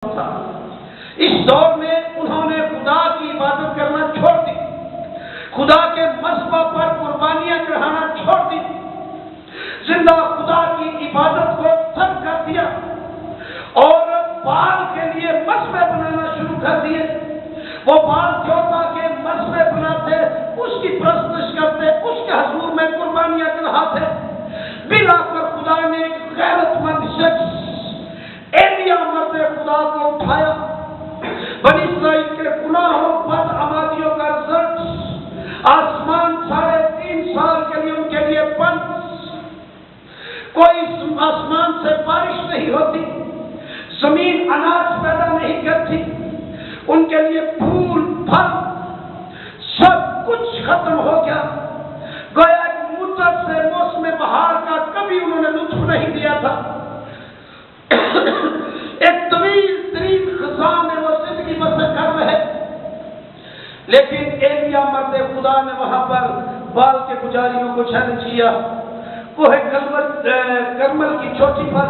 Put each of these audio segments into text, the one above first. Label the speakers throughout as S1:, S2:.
S1: تھا۔ اس دور میں انہوں نے خدا کی عبادت کرنا چھوڑ دی، خدا کے مذبح پر قربانیاں چڑھانا چھوڑ دی، زندہ خدا کی عبادت کو ترک کر دیا اور بال کے لیے مذبح بنانا شروع کر دیے۔ وہ بال دیوتا کے مذبح بناتے، اس کی پرستش کرتے، اس کے حضور میں قربانیاں چڑھاتے۔ بلا کر خدا نے ایک غیرت مند شخص ایلیا مرد خدا کو اٹھایا۔ بنی اسرائیل کے گناہوں بد عمالیوں کا رزلٹ آسمان 3.5 سال کے لیے ان کے لیے بند، کوئی آسمان سے بارش نہیں ہوتی، زمین اناج پیدا نہیں کرتی، ان کے لیے پھول پھل سب کچھ ختم ہو گیا۔ گویا ایک مدت سے موسم بہار کا کبھی انہوں نے لطف نہیں دیا تھا۔ ایک طویل ترین خزاں میں وہ زندگی بسر کر رہے، لیکن ایلیا مرد خدا نے وہاں پر بال کے پجاریوں کو چیلنج کیا۔ کوہ کرمل کی چوٹی پر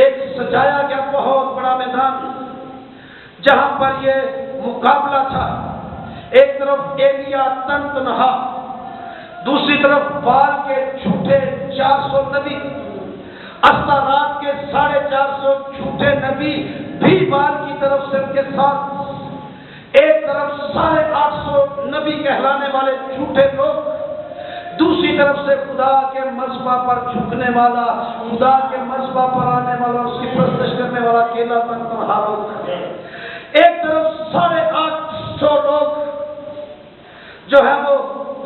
S1: ایک سجایا گیا بہت بڑا میدان، جہاں پر یہ مقابلہ تھا۔ ایک طرف ایلیا تن تنہا، دوسری طرف بال کے جھوٹے 400 نبی، رات کے 450 جھوٹے نبی بھی بال کی طرف سے ان کے ساتھ، ایک طرف 850 نبی کہلانے والے جھوٹے لوگ، دوسری طرف سے خدا کے مذبح پر جھکنے والا، خدا کے مذبح پر آنے والا، اس کی پرستش کرنے والا اکیلا تنہا لوگ۔ ایک طرف 850 لوگ جو ہے وہ،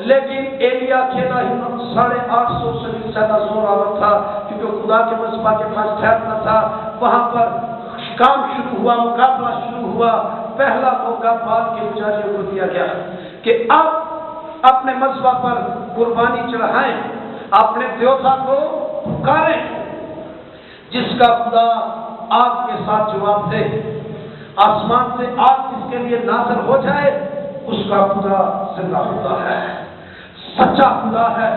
S1: لیکن ایلیا اکیلا ہی 850 سے بھی زیادہ زور آور تھا، کیونکہ خدا کے مذبح کے پاس ٹھہر نہ تھا۔ وہاں پر کام شروع ہوا، مقابلہ شروع ہوا۔ پہلا موقع بال کے پجاریوں کو دیا گیا کہ آپ اپنے مذبح پر قربانی چڑھائیں، اپنے دیوتا کو پکاریں، جس کا خدا آگ کے ساتھ جواب دے، آسمان سے آگ جس کے لیے نازل ہو جائے، اس کا خدا زندہ خدا ہے، سچا خدا ہے۔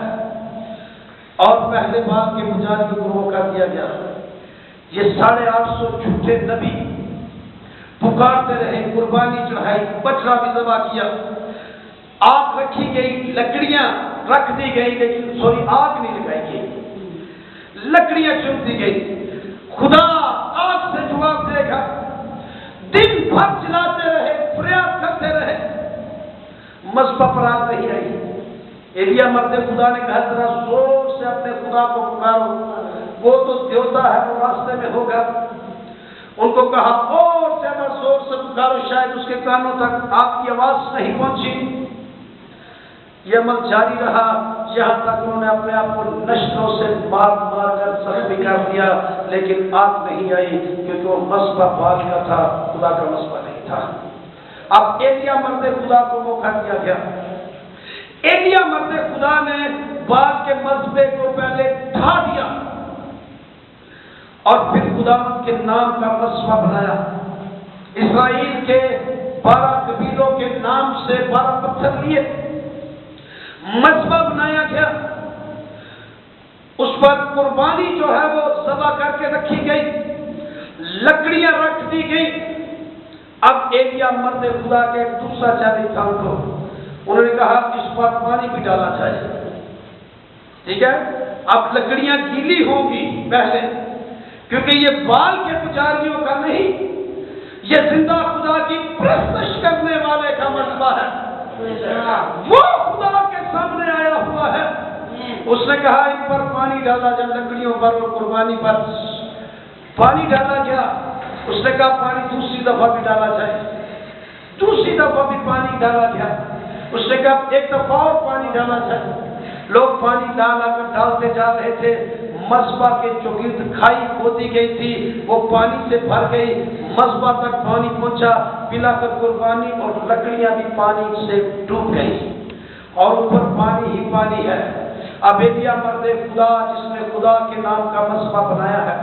S1: اور پہلے بال کے پجاریوں کو موقع دیا گیا۔ یہ 850 جھوٹے نبی پکارتے رہے، قربانی چڑھائی، بچڑا بھی ذبح کیا، آگ رکھی گئی، لکڑیاں رکھ دی گئی، لیکن آگ نہیں لگائی گئی، لکڑیاں چن دی گئی۔ خدا آگ سے جواب دے گا۔ دن بھر چلاتے رہے، فریاد کرتے رہے، مذبح پر آگ نہیں آئی۔ ایلیا مرد خدا نے کہا ذرا زور سے اپنے خدا کو پکارو، وہ تو دیوتا ہے، وہ راستے میں ہوگا۔ ان کو کہا اور زیادہ زور سے پکارو، شاید اس کے کانوں تک آپ کی آواز نہیں پہنچی۔ یہ عمل جاری رہا یہاں تک انہوں نے اپنے آپ کو نشتوں سے مار کر زخمی کر دیا، لیکن آگ نہیں آئی، کیونکہ وہ مذبح بال کا تھا، خدا کا مذبح نہیں تھا۔ اب ایلیا مرد خدا کو موقع دیا گیا۔ ایلیا مرد خدا نے بال کے مذبح کو پہلے ڈھا دیا اور پھر خدا کے نام کا مذبح بنایا۔ اسرائیل کے 12 قبیلوں کے نام سے 12 پتھر لیے، مذبح بنایا گیا، اس پر قربانی جو ہے وہ ذبح کر کے رکھی گئی، لکڑیاں رکھ دی گئی۔ اب ایلیا مرد خدا کے ایک دوسرا چیلنج تھا ان کو، انہوں نے کہا اس پر پانی بھی ڈالا جائے، ٹھیک ہے؟ اب لکڑیاں گیلی ہوں گی پہلے، کیونکہ یہ بال کے پجاریوں کا نہیں، یہ زندہ خدا کی پرستش کرنے والے کا مذبح ہے، وہ خدا کے سامنے آیا ہوا ہے۔ اس نے کہا ان پر پانی ڈالا جائے، لکڑیوں پر اور قربانی پر پانی ڈالا گیا۔ اس نے کہا پانی دوسری دفعہ بھی ڈالا جائے، دوسری دفعہ بھی پانی ڈالا گیا۔ اس نے کہا ایک دفعہ اور پانی ڈالا جائے۔ لوگ پانی ڈالا کر ڈالتے جا رہے تھے، مذبح کے چوگرد کھائی کھودی گئی تھی، وہ پانی سے بھر گئی، مذبح تک پانی پہنچا، پلا کر قربانی اور لکڑیاں بھی پانی سے ڈوب گئی اور اوپر پانی ہی پانی ہے۔ اب ایلیا مرد خدا جس نے خدا کے نام کا مذبح بنایا ہے،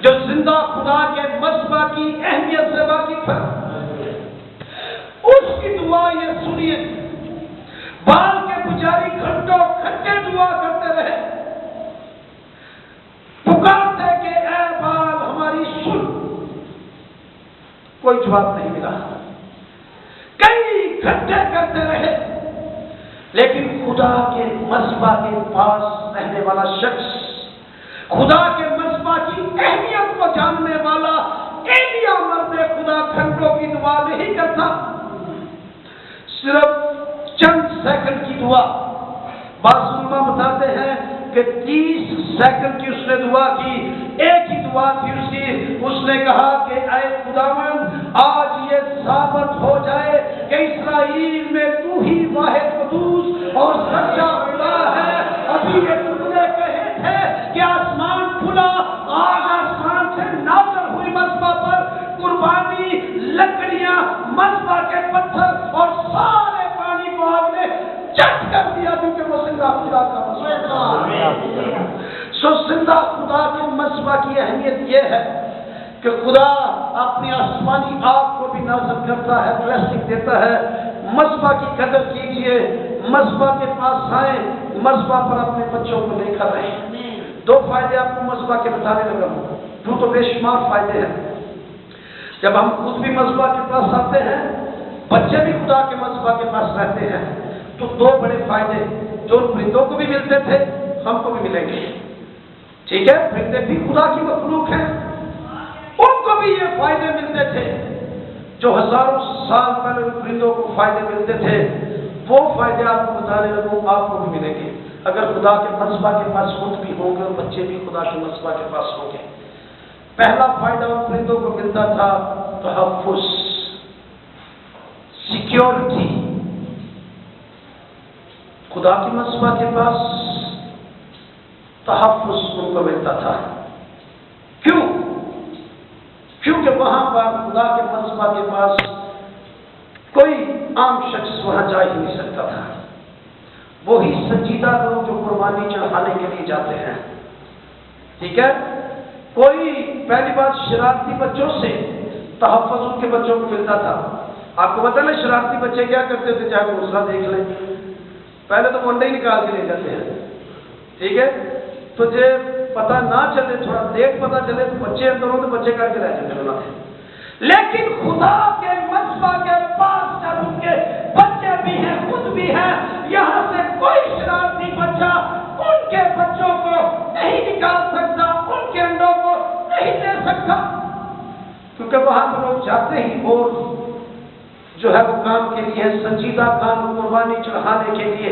S1: جو زندہ خدا کے مذبح کی اہمیت سے واقف ہے، اس کی دعا یہ سنیے۔ بال کے پجاری گھنٹوں گھنٹے دعا کرتے رہے، پکارتے کہ اے بال ہماری سن، کوئی جواب نہیں ملا. کئی گھنٹے کرتے رہے لیکن خدا کے مصباح کے پاس رہنے والا شخص، خدا کے مصباح کی اہمیت کو جاننے والا ایلیا مرد خدا گھنٹوں کی دعا نہیں کرتا، صرف چند سیکنڈ کی دعا. بعض علماء بتاتے ہیں کہ 30 سیکنڈ کی اس نے دعا کی. ایک ہی دعا تھی اس کی. اس نے کہا کہ اے خداوند آج یہ ثابت ہو جائے کہ اسرائیل میں تو ہی واحد قدوس اور سچا خدا ہے. ابھی یہ تم نے کہے تھے کہ آسمان کھلا، آج آسمان سے نازل ہوئی مذبح پر قربانی، لکڑیاں، مذبح کے پتھر اور سارے پانی کو آگ نے چٹ کر دیا کیونکہ وہ زندہ خدا کا مذبح. سو زندہ خدا کے مذبح کی اہمیت یہ ہے کہ خدا اپنی آسمانی آگ کو بھی نازل کرتا ہے، بلیسنگ دیتا ہے. مذبح کی قدر کیجئے، مذبح کے پاس آئیں، مذبح پر اپنے بچوں کو لے کر رہیں. 2 فائدے آپ کو مذبح کے بتانے لگا ہوں، جو تو بے شمار فائدے ہیں. جب ہم خود بھی مذبح کے پاس آتے ہیں، بچے بھی خدا کے مذبح کے پاس رہتے ہیں، تو 2 بڑے فائدے جو پرندوں کو بھی ملتے تھے ہم کو بھی ملیں گے. ٹھیک ہے، پرندے بھی خدا کی مخلوق ہیں، ان کو بھی یہ فائدے ملتے تھے جو ہزاروں سال پہلے پرندوں کو فائدے ملتے تھے. وہ فائدے آپ کو بتانے لگوں، آپ کو بھی ملیں گے اگر خدا کے مذبح کے پاس خود بھی ہوں گے اور بچے بھی خدا کے مذبح کے پاس ہوں گے. پہلا فائدہ ان پرندوں کو ملتا تھا تحفظ، سیکیورٹی. خدا کی مذبح کے پاس تحفظ ان کو ملتا تھا. کیوں؟ کیونکہ وہاں پر خدا کے مذبح کے پاس کوئی عام شخص وہاں جا ہی نہیں سکتا تھا. وہی سنجیدہ لوگ جو قربانی چڑھانے کے لیے جاتے ہیں. ٹھیک ہے، کوئی پہلی بات شرارتی بچوں سے تحفظ ان کے بچوں کو ملتا تھا. آپ کو پتا نا شرارتی بچے کیا کرتے تھے؟ چاہے وہ دوسرا دیکھ لیں، پہلے تو منڈے ہی نکال کے لے جاتے ہیں. ٹھیک ہے، تجھے پتہ نہ چلے، تھوڑا دیکھ پتہ چلے تو بچے اندر ہوں تو بچے کر کے رہ جاتے. لیکن خدا کے مذبح کے پاس جب ان کے بچے بھی ہیں، خود بھی ہیں، یہاں سے کوئی شرارتی بچہ ان کے بچوں کو نہیں نکال سکتا، ان کے انڈوں کو نہیں دے سکتا، کیونکہ وہاں پر لوگ جاتے ہی اور جو ہے وہ کام کے لیے، سنجیدہ کام، قربانی چڑھانے کے لیے.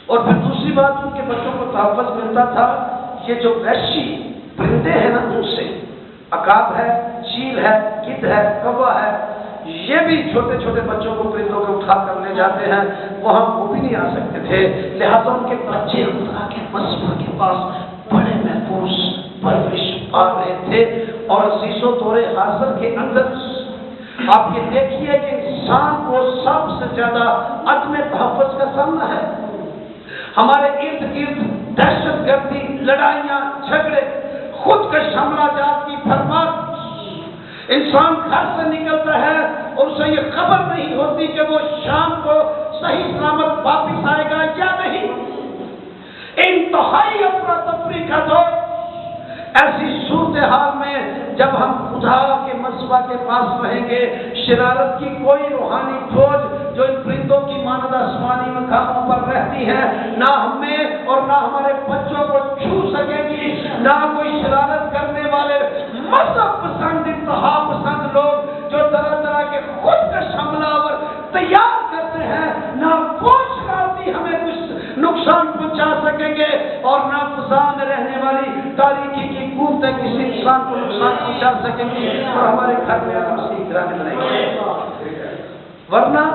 S1: اور پھر دوسری بات، ان کے بچوں کو تحفظ ملتا تھا. یہ جو وحشی پرندے ہیں نا، ان سے عقاب ہے، چیل ہے، گدھ ہے، کوا ہے، یہ بھی چھوٹے چھوٹے بچوں کو پرندوں کو اٹھا کر لے جاتے ہیں. وہاں وہ بھی نہیں آ سکتے تھے، لہذا ان کے بچے خدا کے مذبح کے پاس بڑے محفوظ پرورش پا رہے تھے. اور عزیزو دور حاضر کے اندر آپ یہ دیکھیے کہ انسان کو سب سے زیادہ عدم تحفظ کا سامنا ہے. ہمارے ارد گرد دہشت گردی، لڑائیاں، جھگڑے، خودکش حملہ جات کی بھرمار. انسان گھر سے نکلتا ہے اور اسے یہ خبر نہیں ہوتی کہ وہ شام کو صحیح سلامت واپس آئے گا یا نہیں. انتہائی افراتفری کا دور. ایسی صورتحال میں جب ہم خدا کے مذبح کے پاس رہیں گے، شرارت کی کوئی روحانی فوج جو ان پرندوں کی مانند آسمانی مقاموں پر رہتی ہے، نہ ہمیں اور نہ ہمارے بچوں کو چھو سکے گی. نہ کوئی شرارت کرنے والے مذہب پسند، انتہا پسند لوگ جو طرح طرح کے خودکش حملہ ور تیار کرتے ہیں، نہ وہ شرارتی ہمیں کچھ نقصان پہنچا سکیں گے، اور نہ فضا میں رہنے والی تاریکی کی قوتیں کسی انسان کو نقصان پہنچا سکیں گی اور ہمارے گھر میں کسی طرح میں نہیں گے. ورنہ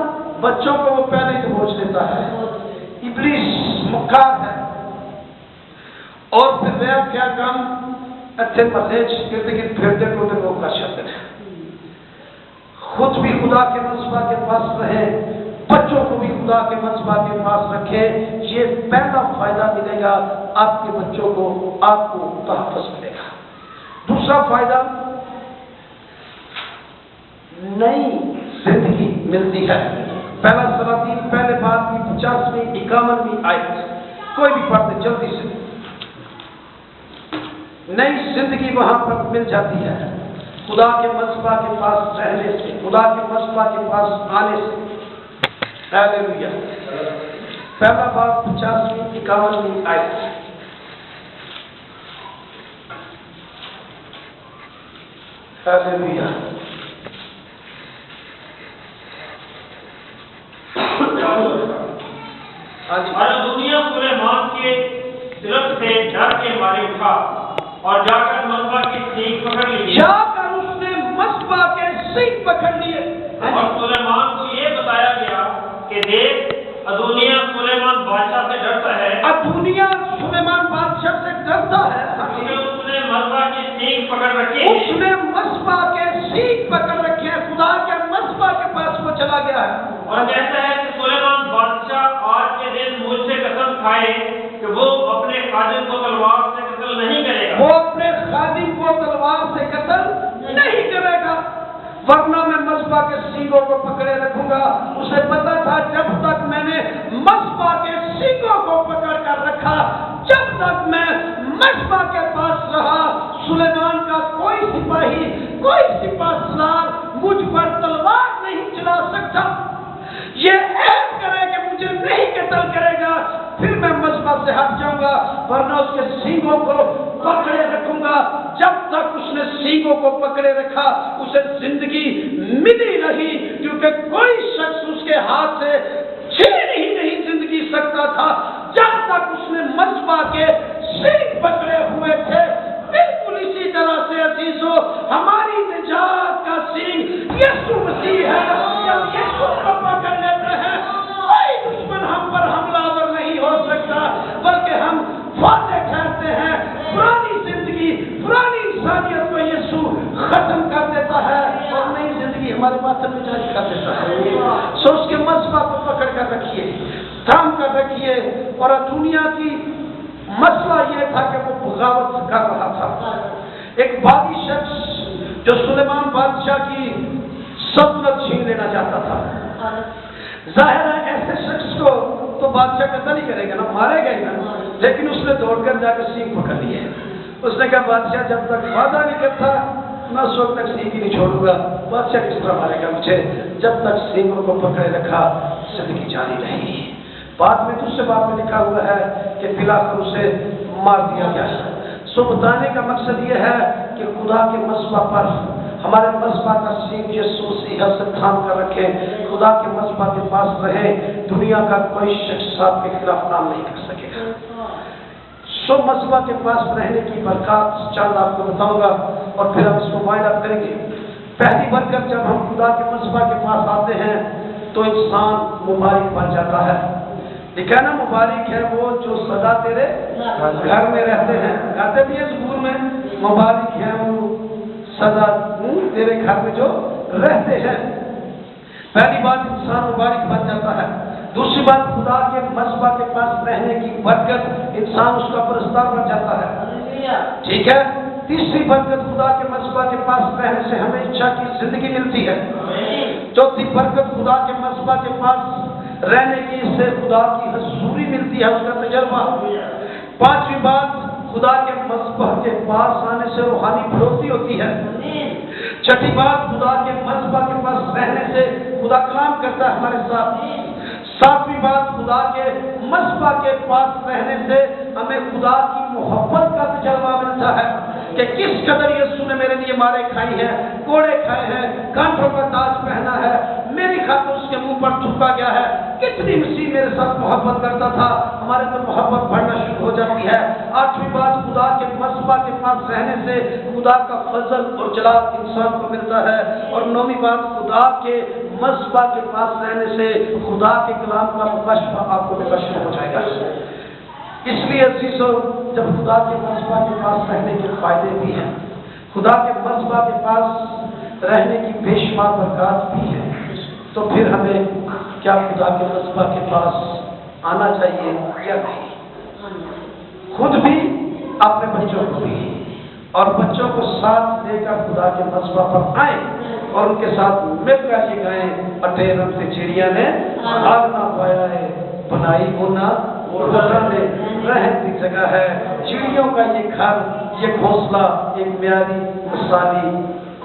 S1: بچوں کو وہ پہلے ہی بوجھ لیتا ہے. ابلیس مکار ہے. اور پھر وہ کیا کام اچھے مسیج گرد گرد پھرتے ٹوٹے لوگ کا شکل ہے. خود بھی خدا کے مذبح کے پاس رہے، بچوں کو بھی خدا کے مذبح کے پاس رکھے. یہ پہلا فائدہ ملے گا آپ کے بچوں کو، آپ کو تحفظ ملے گا. دوسرا فائدہ، نئی زندگی ملتی ہے. پہلا سلاطین پہلے بات کی 50ویں 51ویں آیت، کوئی بھی پڑھتے جلدی سے. نئی زندگی وہاں پر مل جاتی ہے. خدا کے مصباح کے پاس رہنے سے، خدا کے مصباح کے پاس آنے سے۔ ہاللیلویا۔ پہلا باب 50ویں 51ویں آیت۔ ہاللیلویا۔
S2: اور دنیا سلیمان کے درخت سے ڈر کے مارے اٹھا اور جا کر مصباح کی سینگ پکڑ لی،
S1: جا کر اس نے مصباح کے سینگ پکڑ لیے،
S2: اور سلیمان کو یہ بتایا گیا کہ دیکھ ادونیا سلیمان بادشاہ سے ڈرتا ہے،
S1: ادونیا سلیمان بادشاہ سے ڈرتا ہے،
S2: کیونکہ اس نے مصباح کی سینگ پکڑ رکھی ہے،
S1: اس نے مصباح کے سینگ پکڑ رکھے ہیں، خدا کے مصباح کے پاس وہ چلا گیا ہے،
S2: اور کہتا ہے کہ سلیمان بادشاہ آج کے دن مجھ سے قسم کھائے کہ وہ اپنے خادم کو تلوار سے قتل نہیں کرے گا،
S1: وہ اپنے خادم کو تلوار سے قتل نہیں کرے گا، ورنہ میں مصباح کے سینگوں کو پکڑے رکھوں گا۔ اسے پتا تھا جب تک میں نے مصباح کے سینگوں کو پکڑ کر رکھا، جب تک میں مصباح کے پاس رہا، سلیمان کا کوئی سپاہی، کوئی سپاہ سالار مجھ پر تلوار نہیں چلا سکتا۔ یہ عہد کرے کہ مجھے نہیں قتل کرے گا، پھر میں مصباح سے ہٹ جاؤں گا، ورنہ اس کے سینگوں کو پکڑے رکھوں گا۔ جب تک اس نے سینگوں کو پکڑے رکھا، اسے زندگی ملی رہی، کیونکہ کوئی شخص اس کے ہاتھ سے چھین ہی نہیں زندگی سکتا تھا جب تک اس نے مصباح کے سینگ پکڑے ہوئے تھے۔ بالکل اسی طرح سے عزیزو، ہماری نجات کا سینگ یسوع مسیح ہے۔ جب یسوع کو پکڑ لیتے ہیں، کوئی دشمن ہم پر حملہ آور نہیں ہو سکتا، بلکہ ہم فاتح ٹھہرتے ہیں۔ پرانی زندگی، پرانی انسانیت کو یسوع ختم کر دیتا ہے اور نئی زندگی ہمارے ماتھے میں جاری کر دیتا ہے۔ سو اس کے مصباح کو پکڑ کر رکھیے، تھام کر رکھیے۔ اور دنیا کی مسئلہ یہ تھا کہ وہ بغاوت کر رہا تھا۔ ایک باغی شخص جو سلیمان بادشاہ کی سلطنت چھین لینا چاہتا تھا، ظاہر ہے ایسے شخص کو تو بادشاہ قتل ہی کرے گا نا، مارے گا ہی نا، لیکن اس نے دوڑ کر جا کر سینگ پکڑ لیے۔ اس نے کہا بادشاہ جب تک وعدہ نہیں کرتا میں اس وقت تک سینگ ہی نہیں چھوڑوں گا۔ بادشاہ کس طرح مارے گا مجھے؟ جب تک سینگوں کو پکڑے رکھا، زندگی جاری رہی۔ بعد میں دوسرے باب میں لکھا ہوا ہے کہ بلاخر اسے مار دیا گیا۔ سو بتانے کا مقصد یہ ہے کہ خدا کے مصباح پر ہمارے مصباح کا سینگ یسوع مسیح سے تھام کر رکھے، خدا کے مصباح کے پاس رہے، دنیا کا کوئی شخص آپ کے خلاف کام نہیں کر سکے گا۔ سو مصباح کے پاس رہنے کی برکات چند آپ کو بتاؤں گا اور پھر ہم اس کو وائنڈ اپ کریں گے۔ پہلی برکت، جب ہم خدا کے مصباح کے پاس آتے ہیں تو انسان مبارک بن جاتا ہے۔ یہ کہنا مبارک ہے وہ جو سدا تیرے گھر میں رہتے ہیں، کہتے بھی ہیں زبور میں، مبارک ہے وہ سدا تیرے گھر میں جو رہتے ہیں۔ پہلی بات، انسان مبارک بن جاتا ہے۔ دوسری بات، خدا کے مصباح کے پاس رہنے کی برکت، انسان اس کا پرستار بن جاتا ہے، ٹھیک ہے۔ تیسری برکت، خدا کے مصباح کے پاس رہنے سے ہمیں اچھا کی زندگی ملتی ہے۔ چوتھی برکت، خدا کے مصباح کے پاس رہنے کی سے خدا کی حضوری ملتی ہے، اس کا تجربہ۔ پانچویں بات، خدا کے مصباح کے پاس آنے سے روحانی بڑھوتری ہوتی ہے۔ چھٹی بات، خدا کے مصباح کے پاس رہنے سے خدا کلام کرتا ہے ہمارے ساتھ۔ ساتویں بات، خدا کے مصباح کے پاس رہنے سے ہمیں خدا کی محبت کا تجربہ ملتا ہے کہ کس قدر یسوع نے میرے لیے مارے کھائی ہیں، کوڑے کھائے ہیں، کانٹوں کا تاج پہنا ہے، میری خاطر اس کے منہ پر تھوکا گیا ہے، کتنی مسیح میرے ساتھ محبت کرتا تھا، ہمارے اندر محبت بڑھنا شروع ہو جاتی ہے۔ آٹھویں بات، خدا کے مصباح کے پاس رہنے سے خدا کا فضل اور جلال انسان کو ملتا ہے۔ اور نویں بات، خدا کے مصباح کے پاس رہنے سے خدا کے کلام کا مکاشفہ آپ کو مکاشف ہو جائے گا۔ اس لیے عزیزو، جب خدا کے مصباح کے پاس رہنے کے فائدے بھی ہیں، خدا کے مصباح کے پاس رہنے کی بے شمار برکات بھی ہیں، تو پھر ہمیں کیا خدا کے مصباح کے پاس آنا چاہیے یا نہیں؟ خود بھی، اپنے بچوں کو بھی، اور بچوں کو ساتھ لے کر خدا کے مصباح پر آئیں اور ان کے ساتھ مل کر یہ گائیں، اٹھے رب سے چڑیا نے آگ نہ پایا ہے، بنائی ہونا نے رہن کی جگہ ہے۔ چڑیوں کا یہ گھر، یہ گھونسلہ ایک معیاری مثالی